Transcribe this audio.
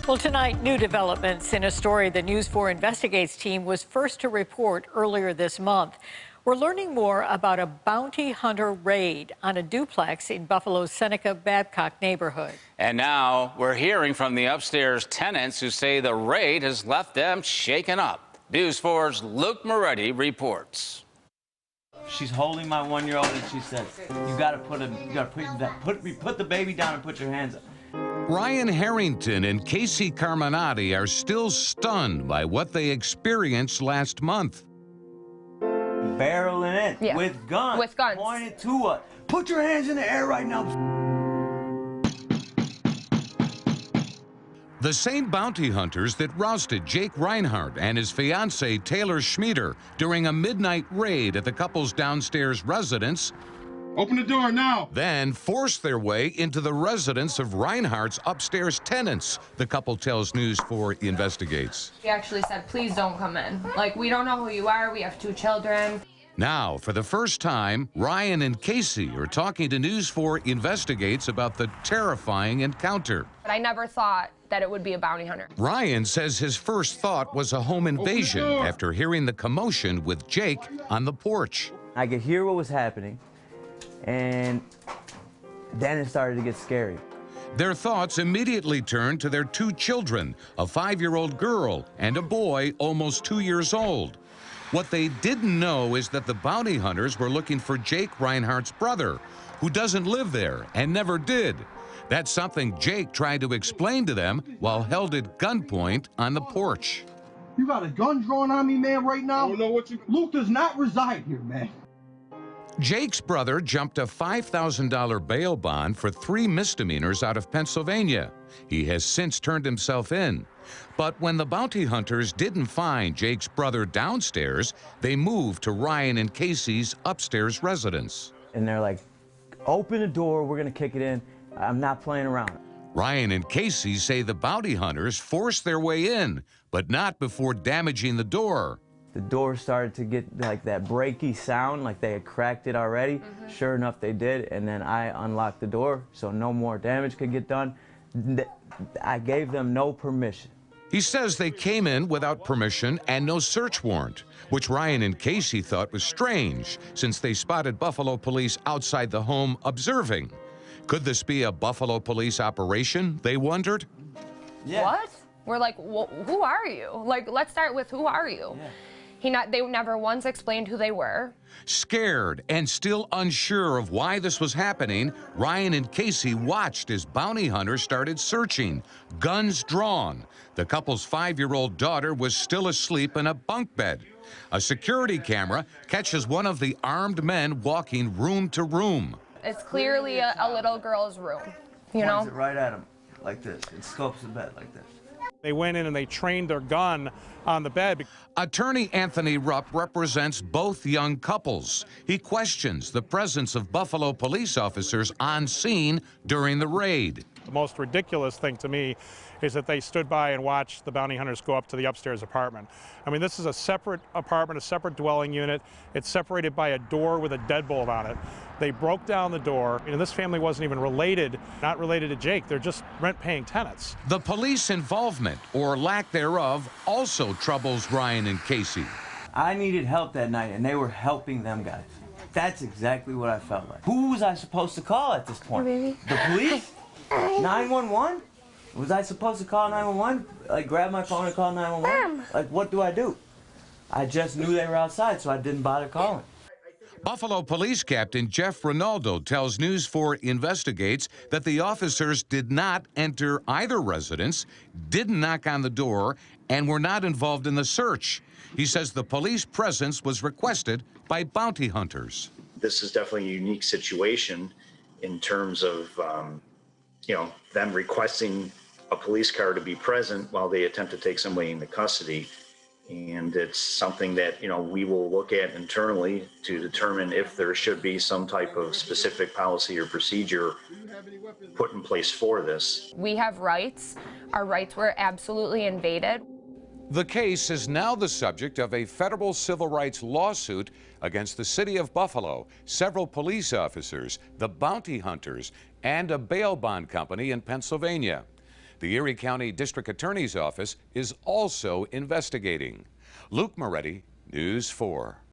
Well, tonight, new developments in a story the News 4 Investigates team was first to report earlier this month. We're learning more about a bounty hunter raid on a duplex in Buffalo's Seneca-Babcock neighborhood. And now we're hearing from the upstairs tenants who say the raid has left them shaken up. News 4's Luke Moretti reports. She's holding my 1-year-old and she says, "You gotta put the baby down and put your hands up." Ryan Harrington and Casey Carminati are still stunned by what they experienced last month. Barreling in with guns. Pointed to us. Put your hands in the air right now. The same bounty hunters that rousted Jake Reinhardt and his fiancée Taylor Schmieder during a midnight raid at the couple's downstairs residence. Open the door now. Then forced their way into the residence of Reinhardt's upstairs tenants, the couple tells News 4 Investigates. He actually said, "Please don't come in. Like, we don't know who you are. We have 2 children." Now, for the first time, Ryan and Casey are talking to News 4 Investigates about the terrifying encounter. But I never thought that it would be a bounty hunter. Ryan says his first thought was a home invasion after hearing the commotion with Jake on the porch. I could hear what was happening, and then it started to get scary. Their thoughts immediately turned to their 2 children, a 5-year-old girl and a boy almost 2 years old. What they didn't know is that the bounty hunters were looking for Jake Reinhardt's brother, who doesn't live there and never did. That's something Jake tried to explain to them while held at gunpoint on the porch. You got a gun drawn on me, man, right now? I don't know what you... Luke does not reside here, man. Jake's brother jumped a $5,000 bail bond for 3 misdemeanors out of Pennsylvania. He has since turned himself in. But when the bounty hunters didn't find Jake's brother downstairs, they moved to Ryan and Casey's upstairs residence. And they're like, "Open the door, we're gonna kick it in. I'm not playing around." Ryan and Casey say the bounty hunters forced their way in, but not before damaging the door. The door started to get like that breaky sound, like they had cracked it already. Sure enough, they did, and then I unlocked the door so no more damage could get done. I gave them no permission. He says they came in without permission and no search warrant, which Ryan and Casey thought was strange, since they spotted Buffalo police outside the home observing. Could this be a Buffalo police operation, they wondered? Yeah. What? We're like, who are you? Like, let's start with, who are you? Yeah. They never once explained who they were. Scared and still unsure of why this was happening, Ryan and Casey watched as bounty hunters started searching, guns drawn. The couple's 5-year-old daughter was still asleep in a bunk bed. A security camera catches one of the armed men walking room to room. It's clearly a little girl's room, you know? Points it right at him, like this. It scopes the bed like this. They went in and they trained their gun on the bed. Attorney Anthony Rupp represents both young couples. He questions the presence of Buffalo police officers on scene during the raid. The most ridiculous thing to me is that they stood by and watched the bounty hunters go up to the upstairs apartment. I mean, this is a separate apartment, a separate dwelling unit. It's separated by a door with a deadbolt on it. They broke down the door. You know, this family wasn't even related, not related to Jake. They're just rent-paying tenants. The police involvement, or lack thereof, also troubles Ryan and Casey. I needed help that night, and they were helping them guys. That's exactly what I felt like. Who was I supposed to call at this point? The police? 911? Was I supposed to call 911? Like, grab my phone and call 911? Like, what do I do? I just knew they were outside, so I didn't bother calling. Buffalo Police Captain Jeff Ronaldo tells News 4 Investigates that the officers did not enter either residence, didn't knock on the door, and were not involved in the search. He says the police presence was requested by bounty hunters. This is definitely a unique situation in terms of, them requesting a police car to be present while they attempt to take somebody into custody. And it's something that, we will look at internally to determine if there should be some type of specific policy or procedure put in place for this. We have rights. Our rights were absolutely invaded. The case is now the subject of a federal civil rights lawsuit against the city of Buffalo, several police officers, the bounty hunters, and a bail bond company in Pennsylvania. The Erie County District Attorney's Office is also investigating. Luke Moretti, News 4.